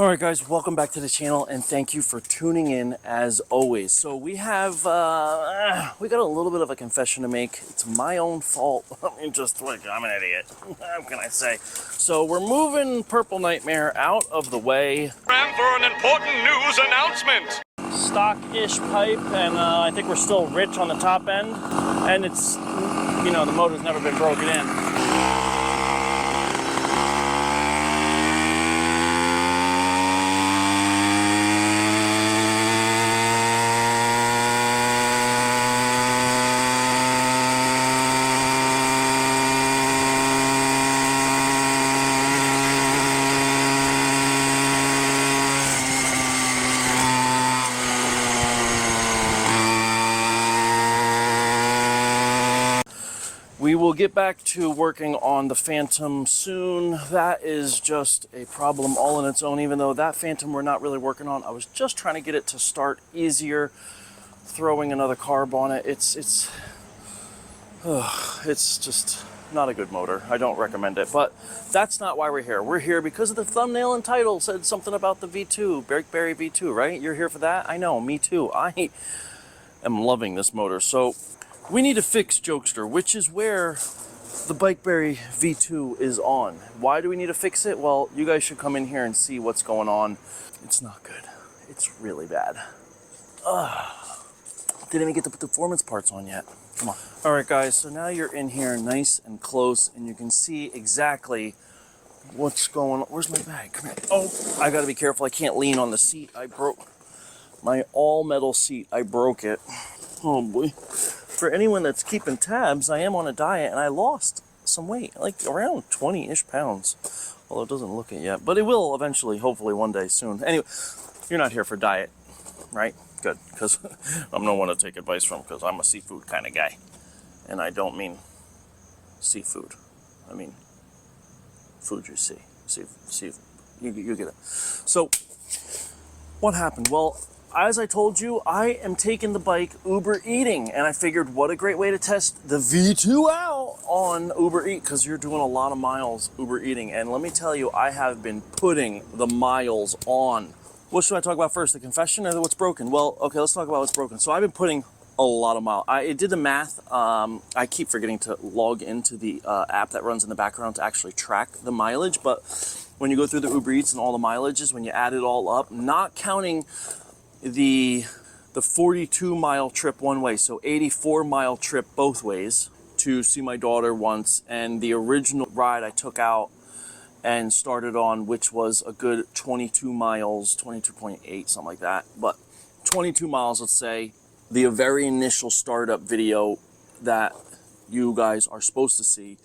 All right, guys, welcome back to the channel, and thank you for tuning in as always. So we have we got a little bit of a confession to make. It's my own fault. I'm an idiot. How can I say? So we're moving Purple Nightmare out of the way. Time for an important news announcement. Stock-ish pipe, and I think we're still rich on the top end, and it's, you know, the motor's never been broken in. We will get back to working on the Phantom soon. That is just a problem all on its own, even though that Phantom we're not really working on. I was just trying to get it to start easier, throwing another carb on it. It's just not a good motor. I don't recommend it, but that's not why we're here. We're here because of the thumbnail and title said something about the V2, Bikeberry V2, right? You're here for that? I know, me too. I am loving this motor. So we need to fix Jokester, which is where the Bikeberry V2 is on. Why do we need to fix it? Well, you guys should come in here and see what's going on. It's not good. It's really bad. Didn't even get to put the performance parts on yet. Come on. All right, guys, so now you're in here nice and close, and you can see exactly what's going on. Where's my bag? Come here. Oh, I gotta be careful. I can't lean on the seat. I broke my all-metal seat. I broke it. Oh, boy. For anyone that's keeping tabs, I am on a diet, and I lost some weight, like around 20-ish pounds. Although it doesn't look it yet, but it will eventually, hopefully one day soon. Anyway, you're not here for diet, right? Good, because I'm no one to take advice from, because I'm a seafood kind of guy. And I don't mean seafood. I mean food you see. You get it. So, what happened? Well, as I told you, I am taking the bike Uber eating, and I figured what a great way to test the V2 out on Uber Eat, because you're doing a lot of miles Uber eating, and let me tell you, I have been putting the miles on. What should I talk about first, the confession or what's broken? Well, okay, let's talk about what's broken. So I've been putting a lot of miles. I did the math. I keep forgetting to log into the app that runs in the background to actually track the mileage, but when you go through the Uber Eats and all the mileages, when you add it all up, not counting the 42-mile trip one way, so 84-mile trip both ways to see my daughter once, and the original ride I took out and started on, which was a good 22 miles, 22.8, something like that, but 22 miles, let's say, the very initial startup video that you guys are supposed to see,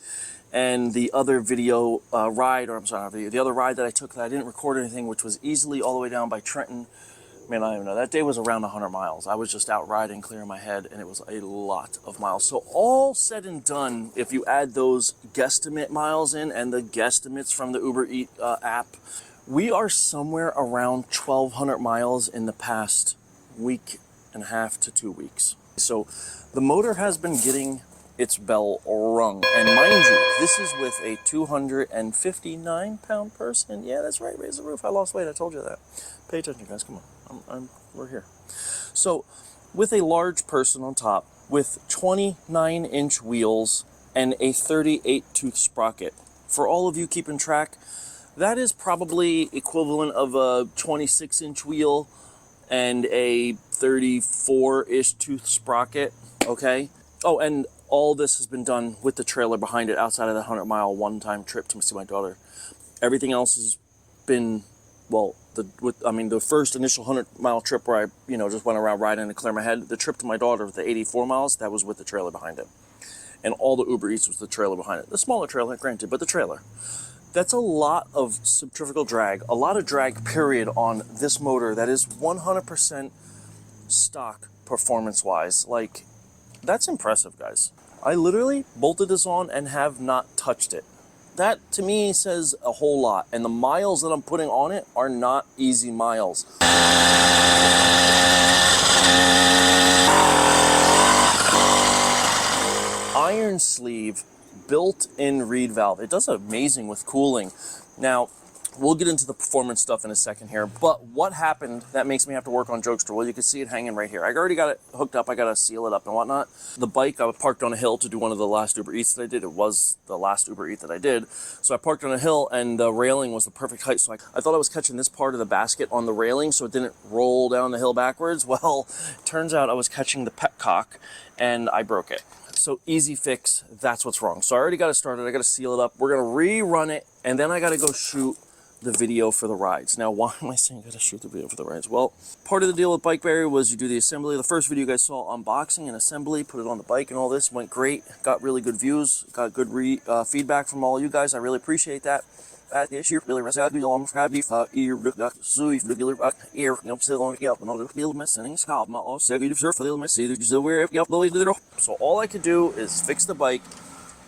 and the other video ride, or I'm sorry, the other ride that I took that I didn't record anything, which was easily all the way down by Trenton. Man, I don't even know. That day was around 100 miles. I was just out riding, clearing my head, and it was a lot of miles. So all said and done, if you add those guesstimate miles in and the guesstimates from the Uber Eat app, we are somewhere around 1,200 miles in the past week and a half to 2 weeks. So the motor has been getting its bell rung. And mind you, this is with a 259-pound person. Yeah, that's right. Raise the roof. I lost weight. I told you that. Pay attention, guys. Come on. We're here. So, with a large person on top, with 29-inch wheels and a 38-tooth sprocket. For all of you keeping track, that is probably equivalent of a 26-inch wheel and a 34-ish tooth sprocket, okay? Oh, and all this has been done with the trailer behind it outside of the 100-mile one-time trip to see my daughter. Everything else has been, well, the first initial 100-mile trip where I, just went around riding to clear my head, the trip to my daughter, the 84 miles, that was with the trailer behind it. And all the Uber Eats was the trailer behind it. The smaller trailer, granted, but the trailer. That's a lot of centrifugal drag, a lot of drag, period, on this motor that is 100% stock performance-wise. Like, that's impressive, guys. I literally bolted this on and have not touched it. That, to me, says a whole lot. And the miles that I'm putting on it are not easy miles. Iron sleeve, built-in reed valve. It does amazing with cooling. Now, We'll get into the performance stuff in a second here, but what happened that makes me have to work on Jokester? Well, you can see it hanging right here. I already got it hooked up. I got to seal it up and whatnot. The bike, I parked on a hill to do one of the last Uber Eats that I did. It was the last Uber Eat that I did. So I parked on a hill, and the railing was the perfect height. So I thought I was catching this part of the basket on the railing so it didn't roll down the hill backwards. Well, turns out I was catching the petcock, and I broke it. So easy fix, that's what's wrong. So I already got it started. I got to seal it up. We're going to rerun it, and then I got to go shoot the video for the rides. Now, why am I saying I gotta shoot the video for the rides? Well, part of the deal with Bikeberry was you do the assembly. The first video you guys saw, unboxing and assembly, put it on the bike and all this, went great. Got really good views, got good feedback from all you guys. I really appreciate that. So all I could do is fix the bike,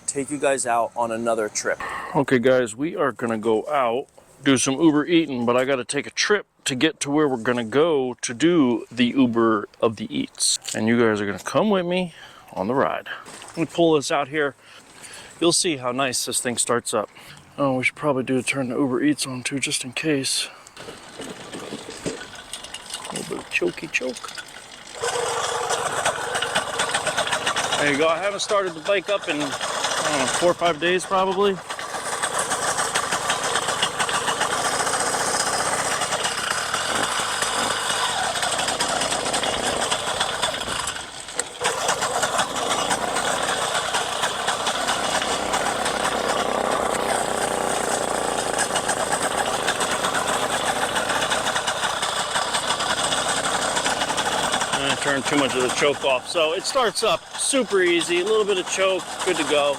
take you guys out on another trip. Okay guys, we are gonna go out, do some Uber eating, but I got to take a trip to get to where we're going to go to do the Uber of the Eats. And you guys are going to come with me on the ride. Let me pull this out here. You'll see how nice this thing starts up. Oh, we should probably turn the Uber Eats on too, just in case. A little bit of choky choke. There you go. I haven't started the bike up in, I don't know, 4 or 5 days probably. Turn too much of the choke off. So it starts up super easy, a little bit of choke, good to go.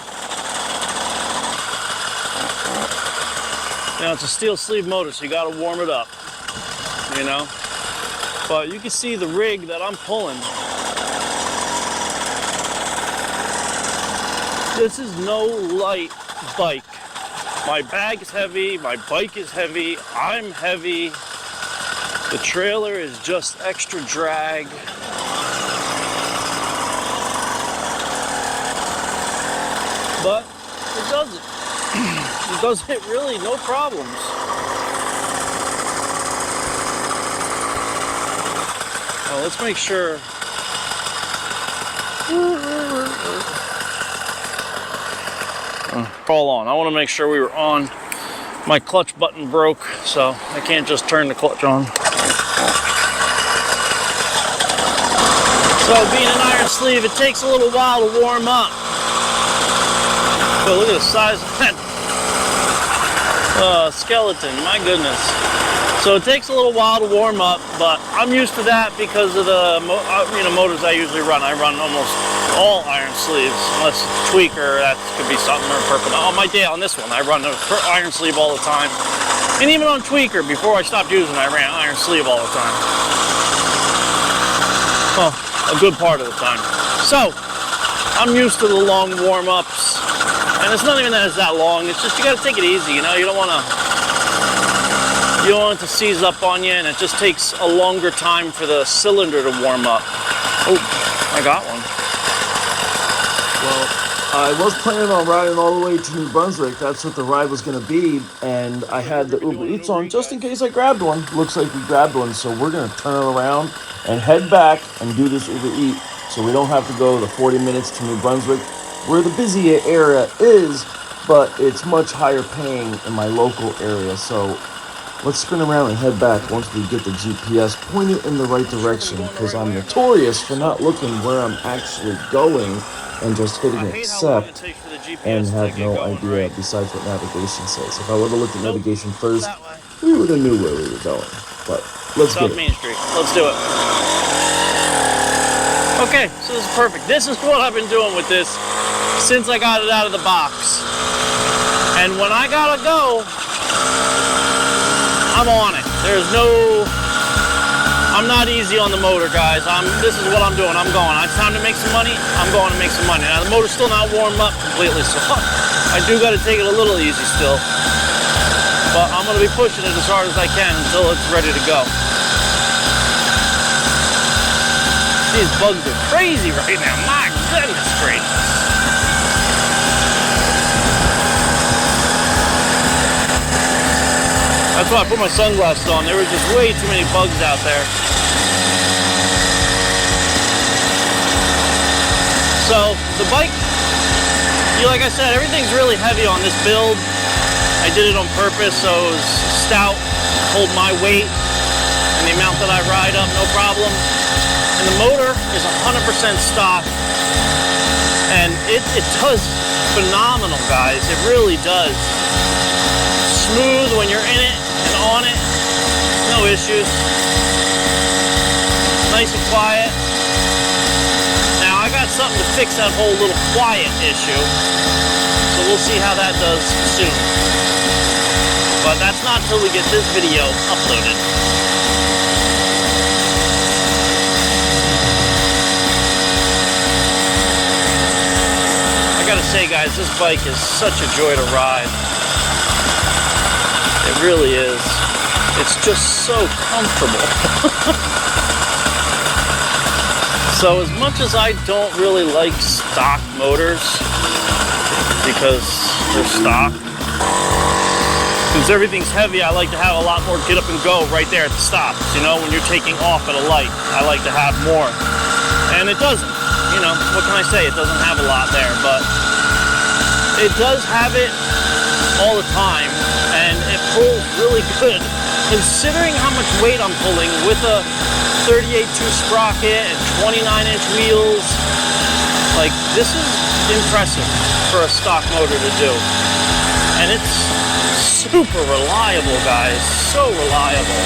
Now it's a steel sleeve motor, so you got to warm it up, you know. But you can see the rig that I'm pulling. This is no light bike. My bag is heavy, my bike is heavy, I'm heavy. The trailer is just extra drag. But it does it. It does it really, no problems. Well, let's make sure. All on. I want to make sure we were on. My clutch button broke, so I can't just turn the clutch on. So being an iron sleeve, it takes a little while to warm up. So look at the size of that skeleton, my goodness. So it takes a little while to warm up, but I'm used to that because of the motors I usually run. I run almost all iron sleeves, unless tweaker, that could be something, or purple. On my day on this one, I run an iron sleeve all the time. And even on tweaker, before I stopped using it, I ran iron sleeve all the time. Well, a good part of the time. So, I'm used to the long warm-ups. And it's not even that it's that long, it's just you gotta take it easy, you know, you don't want it to seize up on you, and it just takes a longer time for the cylinder to warm up. Oh, I got one. Well, I was planning on riding all the way to New Brunswick. That's what the ride was gonna be, and I had the Uber Eats on just in case I grabbed one. Looks like we grabbed one, so we're gonna turn around and head back and do this Uber Eat, so we don't have to go the 40 minutes to New Brunswick, where the busy area is, but it's much higher paying in my local area. So let's spin around and head back once we get the GPS pointed in the right direction, because I'm notorious for not looking where I'm actually going and just hitting accept and have no idea besides what navigation says. If I would have looked at navigation first, we would have knew where we were going. But let's get it. South Main Street. Let's do it. Okay, so this is perfect. This is what I've been doing with this since I got it out of the box. And when I gotta go, I'm on it. I'm not easy on the motor, guys. This is what I'm doing. I'm going. It's time to make some money. I'm going to make some money. Now the motor's still not warmed up completely, so I do got to take it a little easy still. But I'm going to be pushing it as hard as I can until it's ready to go. These bugs are crazy right now. My goodness gracious. That's why I put my sunglasses on. There were just way too many bugs out there. So the bike, like I said, everything's really heavy on this build. I did it on purpose so it was stout, hold my weight, and the amount that I ride up, no problem. And the motor is 100% stock, and it does phenomenal, guys. It really does. Smooth when you're in it and on it, no issues. Nice and quiet. Now I got something to fix that whole little quiet issue, so we'll see how that does soon. But that's not until we get this video uploaded. I gotta say, guys, this bike is such a joy to ride. It really is. It's just so comfortable. So as much as I don't really like stock motors because they're stock, since everything's heavy, I like to have a lot more get up and go right there at the stops. You know, when you're taking off at a light, I like to have more. And it doesn't. You know, what can I say? It doesn't have a lot there, but it does have it all the time, and it pulls really good. Considering how much weight I'm pulling with a 38.2 sprocket and 29-inch wheels, like, this is impressive for a stock motor to do. And it's super reliable, guys, so reliable.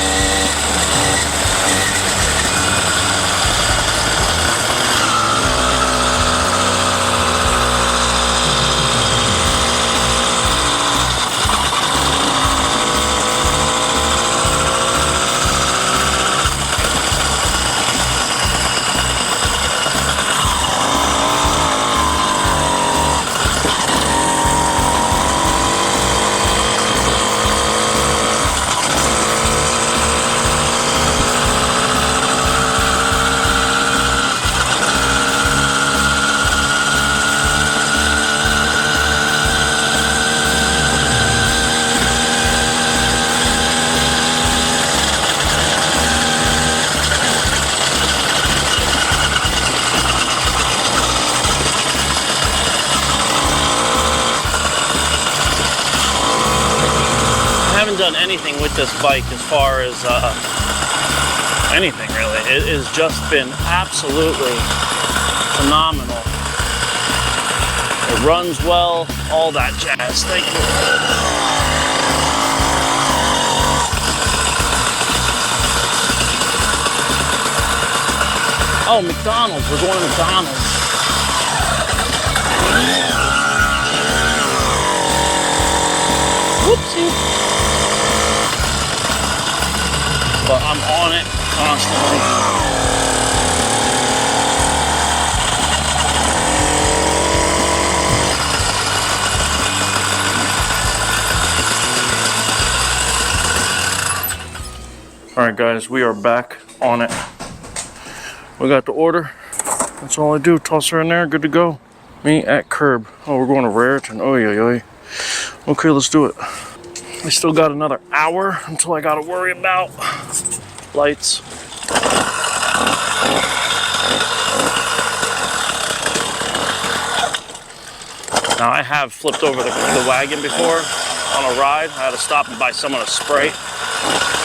Done anything with this bike as far as anything really. It has just been absolutely phenomenal. It runs well, all that jazz. Thank you. Oh, McDonald's. We're going to McDonald's. Whoopsie. But I'm on it constantly. All right, guys, we are back on it. We got the order. That's all I do. Toss her in there. Good to go. Me at curb. Oh, we're going to Raritan. Oh, yeah. Okay, let's do it. I still got another hour until I gotta worry about lights. Now I have flipped over the wagon before on a ride. I had to stop and buy someone a spray.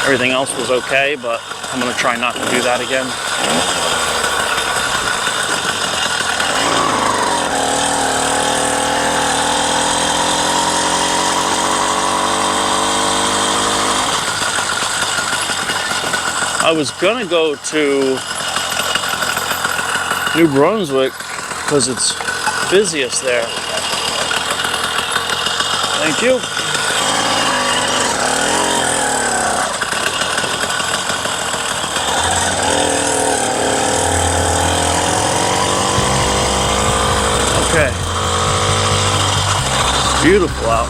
Everything else was okay, but I'm gonna try not to do that again. I was gonna go to New Brunswick because it's busiest there. Thank you. Okay. It's beautiful out.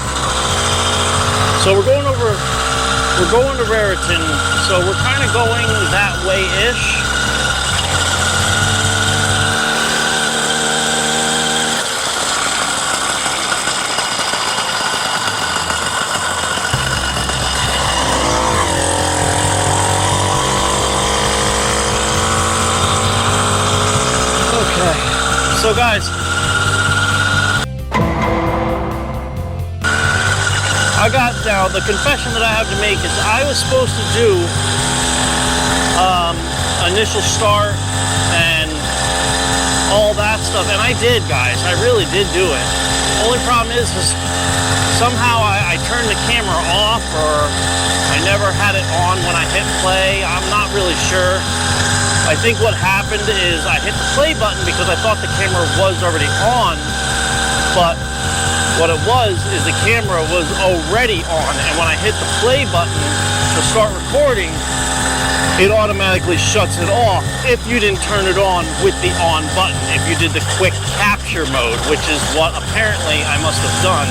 So we're going to Raritan, so we're kind of going that way-ish. So guys, now the confession that I have to make is I was supposed to do initial start and all that stuff, and I did, guys. I really did do it. Only problem is somehow I turned the camera off, or I never had it on when I hit play. I'm not really sure. I think what happened is I hit the play button because I thought the camera was already on, but what it was is the camera was already on, and when I hit the play button to start recording, it automatically shuts it off if you didn't turn it on with the on button, if you did the quick capture mode, which is what apparently I must have done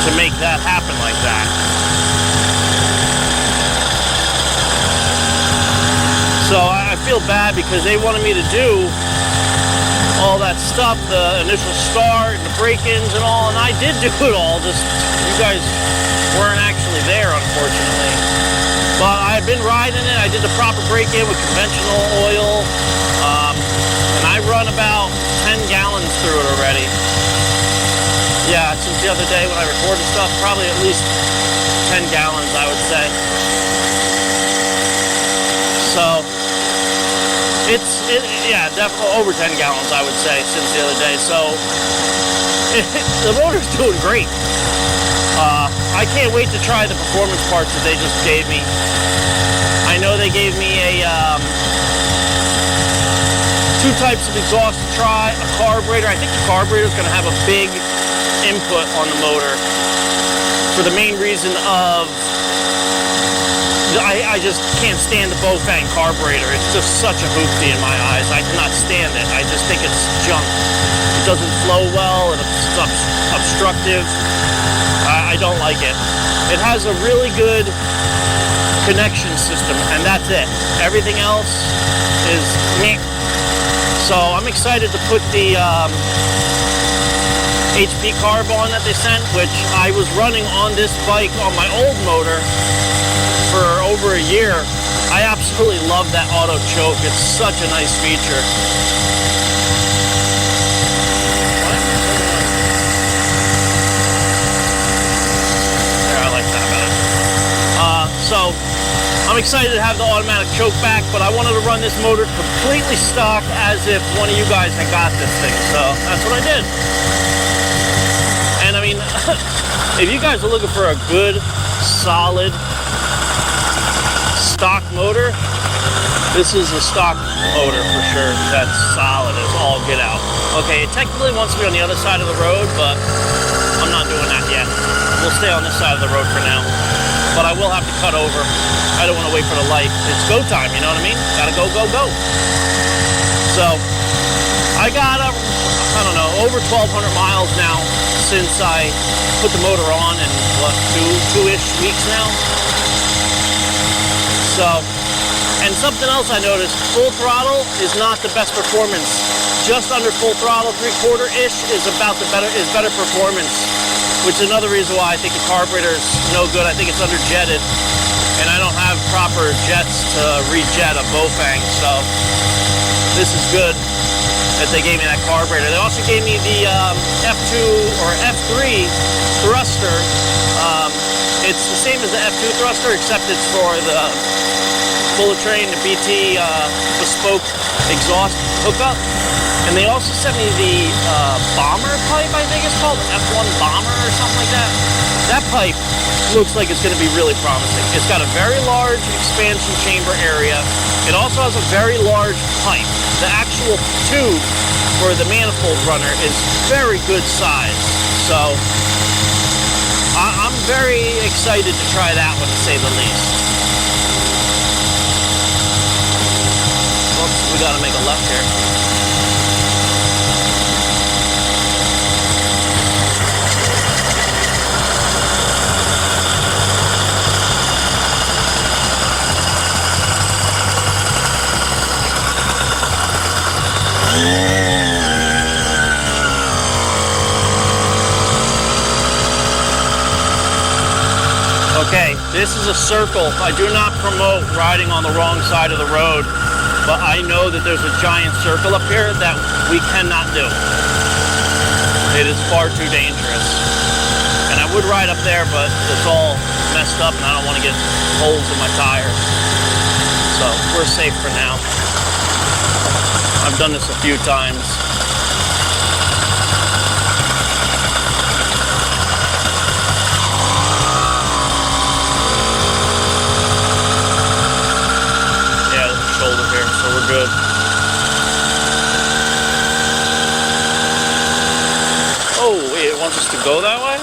to make that happen like that. So I feel bad because they wanted me to do all that stuff, the initial start, the break-ins and all, and I did do it all, just you guys weren't actually there, unfortunately. But I had been riding it. I did the proper break-in with conventional oil, and I run about 10 gallons through it already. Yeah, since the other day when I recorded stuff, probably at least 10 gallons, I would say. So yeah, definitely over 10 gallons, I would say, since the other day. So the motor's doing great. I can't wait to try the performance parts that they just gave me. I know they gave me two types of exhaust to try, a carburetor. I think the carburetor is going to have a big input on the motor for the main reason of I just can't stand the Bofang carburetor. It's just such a hoopty in my eyes. I cannot stand it. I just think it's junk. It doesn't flow well, and it's obstructive. I don't like it. It has a really good connection system, and that's it. Everything else is meh. So I'm excited to put the HP carb on that they sent, which I was running on this bike on my old motor for over a year. I absolutely love that auto choke. It's such a nice feature. Yeah, I like that better. So I'm excited to have the automatic choke back, but I wanted to run this motor completely stock as if one of you guys had got this thing. So that's what I did. And I mean, if you guys are looking for a good, solid stock motor, this is a stock motor for sure. That's solid as all get out. Okay, it technically wants to be on the other side of the road, but I'm not doing that yet. We'll stay on this side of the road for now. But I will have to cut over. I don't want to wait for the light. It's go time, you know what I mean? Gotta go, go, go. So, I got, I don't know, over 1,200 miles now since I put the motor on in, what, two-ish weeks now? So, and something else I noticed, full throttle is not the best performance. Just under full throttle, 3/4-ish is better performance, which is another reason why I think the carburetor is no good. I think it's under jetted, and I don't have proper jets to rejet a Bofang, so this is good that they gave me that carburetor. They also gave me the F2 or F3 thruster. It's the same as the F2 thruster, except it's for the Bullet Train, the BT bespoke exhaust hookup. And they also sent me the bomber pipe, I think it's called, F1 bomber or something like that. That pipe looks like it's going to be really promising. It's got a very large expansion chamber area. It also has a very large pipe. The actual tube for the manifold runner is very good size. So I'm very excited to try that one, to say the least. Oops, we got to make a left here. Okay, this is a circle. I do not promote riding on the wrong side of the road. but I know that there's a giant circle up here that we cannot do. It is far too dangerous. And I would ride up there, but it's all messed up and I don't want to get holes in my tires. So we're safe for now. I've done this a few times. Yeah, there's a shoulder here, so we're good. Oh, wait, it wants us to go that way?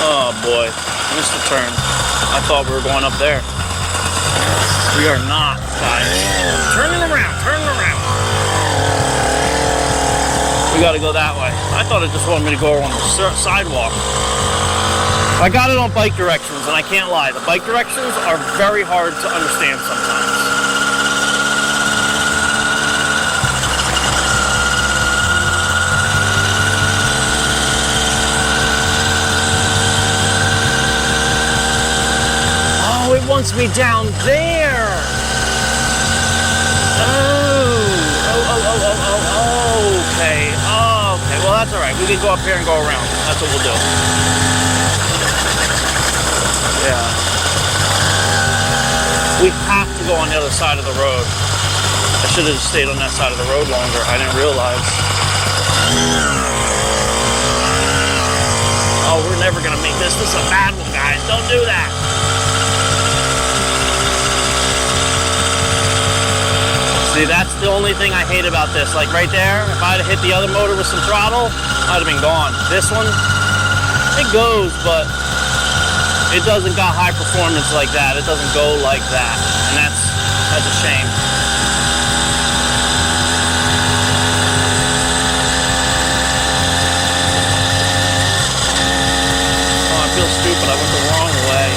Oh boy, missed the turn. I thought we were going up there. We are not, guys. Turning around, turning around. We gotta go that way. I thought it just wanted me to go on the sidewalk. I got it on bike directions, and I can't lie. The bike directions are very hard to understand sometimes. It wants me down there. Oh, okay. Oh, okay. Well, that's all right. We can go up here and go around. That's what we'll do. Yeah. We have to go on the other side of the road. I should have stayed on that side of the road longer. I didn't realize. Oh, we're never going to make this. This is a bad one, guys. Don't do that. See, that's the only thing I hate about this. Like right there, if I had hit the other motor with some throttle, I'd have been gone. This one, it goes, but it doesn't got high performance like that. It doesn't go like that, and that's a shame. Oh, I feel stupid. I went the wrong way.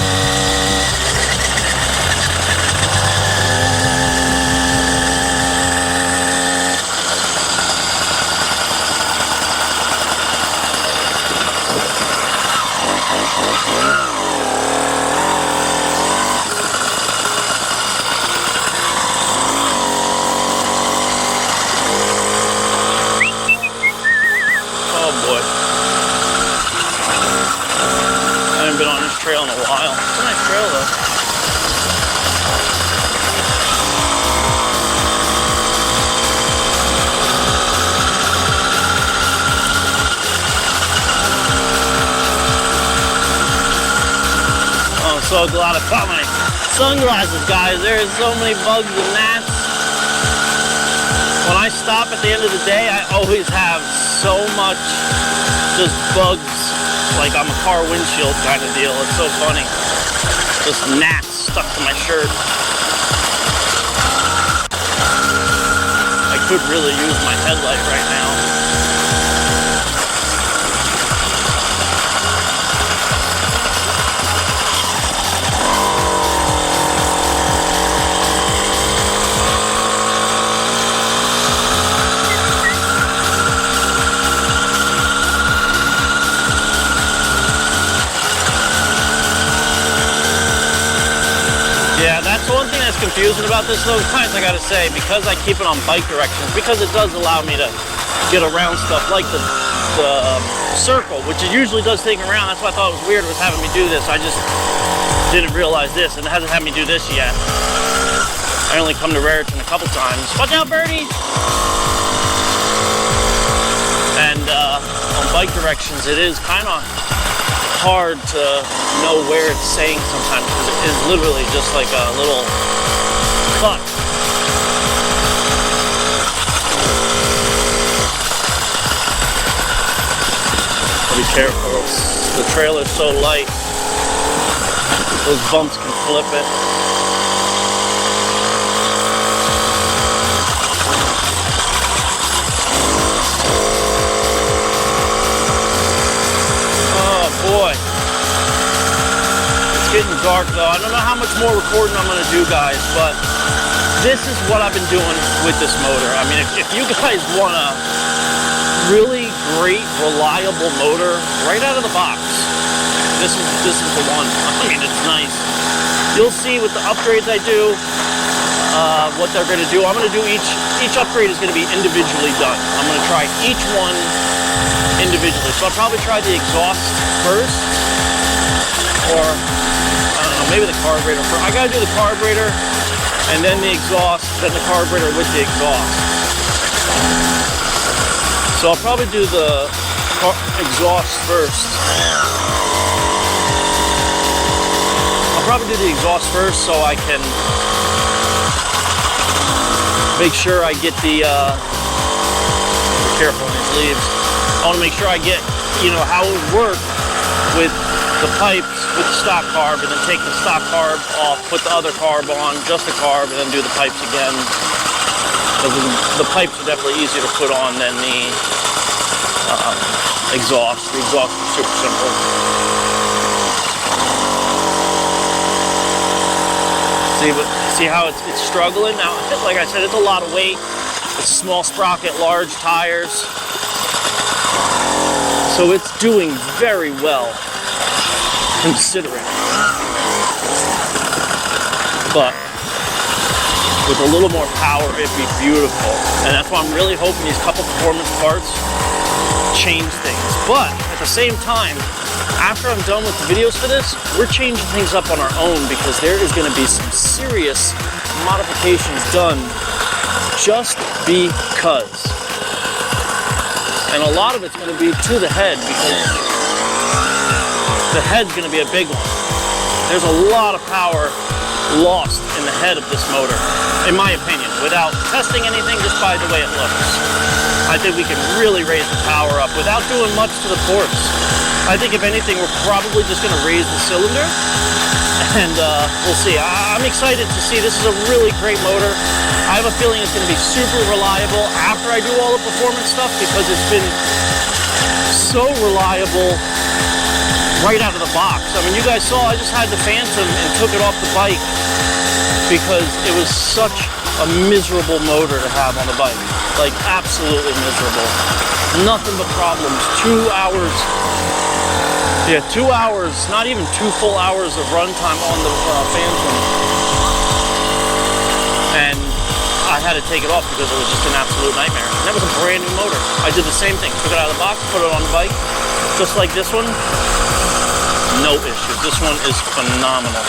Been on this trail in a while. It's a nice trail though. Oh, I'm so glad I got my sunglasses, guys. There's so many bugs and gnats. When I stop at the end of the day, I always have so much just bugs. Like I'm a car windshield kind of deal. It's so funny. Just gnats stuck to my shirt. I could really use my headlight right now. Yeah, that's one thing that's confusing about this though, guys, I gotta say, because I keep it on bike directions, because it does allow me to get around stuff like the circle, which it usually does take me around. That's why I thought it was weird with having me do this. I just didn't realize this, and it hasn't had me do this yet. I only come to Raritan a couple times. Watch out, birdie! And on bike directions, it is kind of hard to know where it's saying sometimes, because it is literally just like a little cut. Be careful, the trailer's so light, those bumps can flip it. Oh boy. It's getting dark though. I don't know how much more recording I'm gonna do, guys, but this is what I've been doing with this motor. I mean, if you guys want a really great, reliable motor right out of the box, this is the one. I mean, it's nice. You'll see with the upgrades I do, what they're going to do. I'm going to do each upgrade is going to be individually done. I'm going to try each one individually. So I'll probably try the exhaust first, or I don't know, maybe the carburetor first. I got to do the carburetor and then the exhaust, then the carburetor with the exhaust. So I'll probably do the exhaust first. I'll probably do the exhaust first so I can make sure I get the, be careful on these leaves. I want to make sure I get, you know, how it would work with the pipes with the stock carb, and then take the stock carb off, put the other carb on, just the carb, and then do the pipes again. The pipes are definitely easier to put on than the exhaust. The exhaust is super simple. See how it's struggling? Now, like I said, it's a lot of weight. It's a small sprocket, large tires. So it's doing very well, considering. But with a little more power, it'd be beautiful. And that's why I'm really hoping these couple performance parts change things. But at the same time, after I'm done with the videos for this, we're changing things up on our own, because there is going to be some serious modifications done just because. And a lot of it's going to be to the head, because the head's going to be a big one. There's a lot of power lost in the head of this motor, in my opinion, without testing anything, just by the way it looks. I think we can really raise the power up without doing much to the ports. I think if anything, we're probably just going to raise the cylinder, and we'll see. I'm excited to see. This is a really great motor. I have a feeling it's going to be super reliable after I do all the performance stuff, because it's been so reliable right out of the box. I mean, you guys saw I just had the Phantom and took it off the bike because it was such a miserable motor to have on the bike. Like, absolutely miserable. Nothing but problems. 2 hours. Yeah, 2 hours, not even 2 full hours of runtime on the Phantom. And I had to take it off because it was just an absolute nightmare. And that was a brand new motor. I did the same thing. Took it out of the box, put it on the bike. Just like this one, no issues. This one is phenomenal.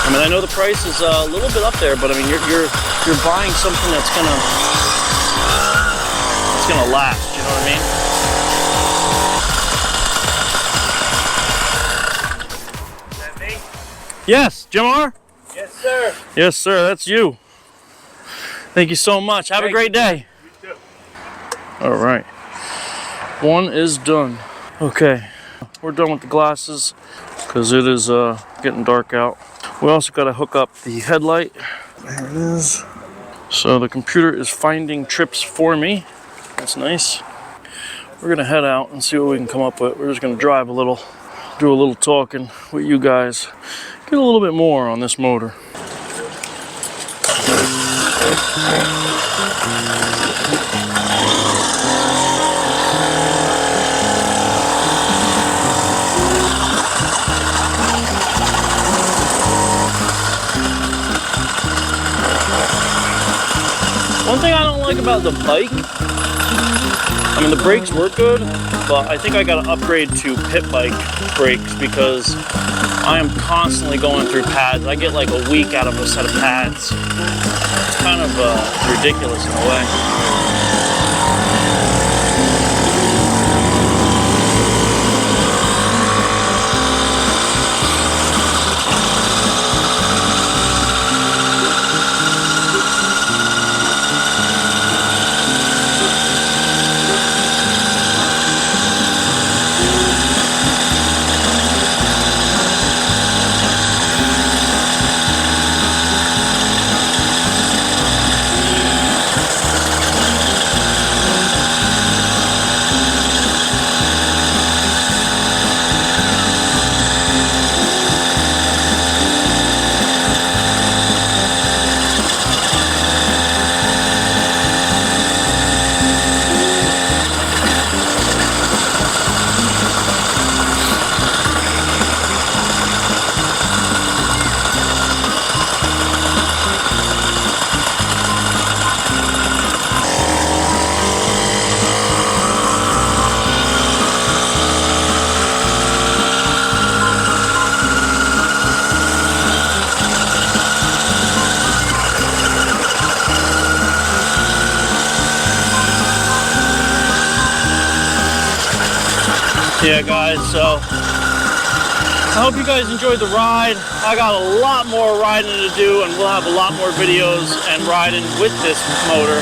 I mean, I know the price is a little bit up there, but I mean, you're buying something that's gonna last. You know what I mean? Is that me? Yes, Jim R. Yes, sir. Yes, sir. That's you. Thank you so much. Have a great day. You too. All right. One is done. Okay. We're done with the glasses because it is getting dark out. We also got to hook up the headlight. There it is. So the computer is finding trips for me. That's nice. We're gonna head out and see what we can come up with. We're just gonna drive a little, do a little talking with you guys, get a little bit more on this motor. One thing I don't like about the bike, I mean, the brakes work good, but I think I gotta upgrade to pit bike brakes because I am constantly going through pads. I get like a week out of a set of pads. It's kind of ridiculous in a way. Yeah, guys, so I hope you guys enjoyed the ride. I got a lot more riding to do, and we'll have a lot more videos and riding with this motor,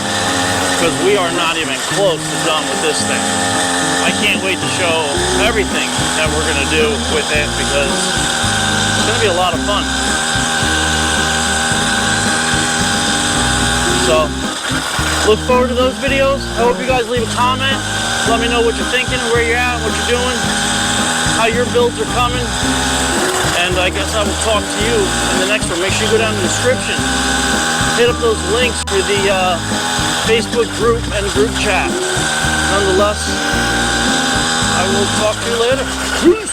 because we are not even close to done with this thing. I can't wait to show everything that we're going to do with it, because it's going to be a lot of fun. So, look forward to those videos. I hope you guys leave a comment. Let me know what you're thinking, where you're at, what you're doing, how your builds are coming. And I guess I will talk to you in the next one. Make sure you go down in the description. Hit up those links for the Facebook group and group chat. Nonetheless, I will talk to you later. Peace.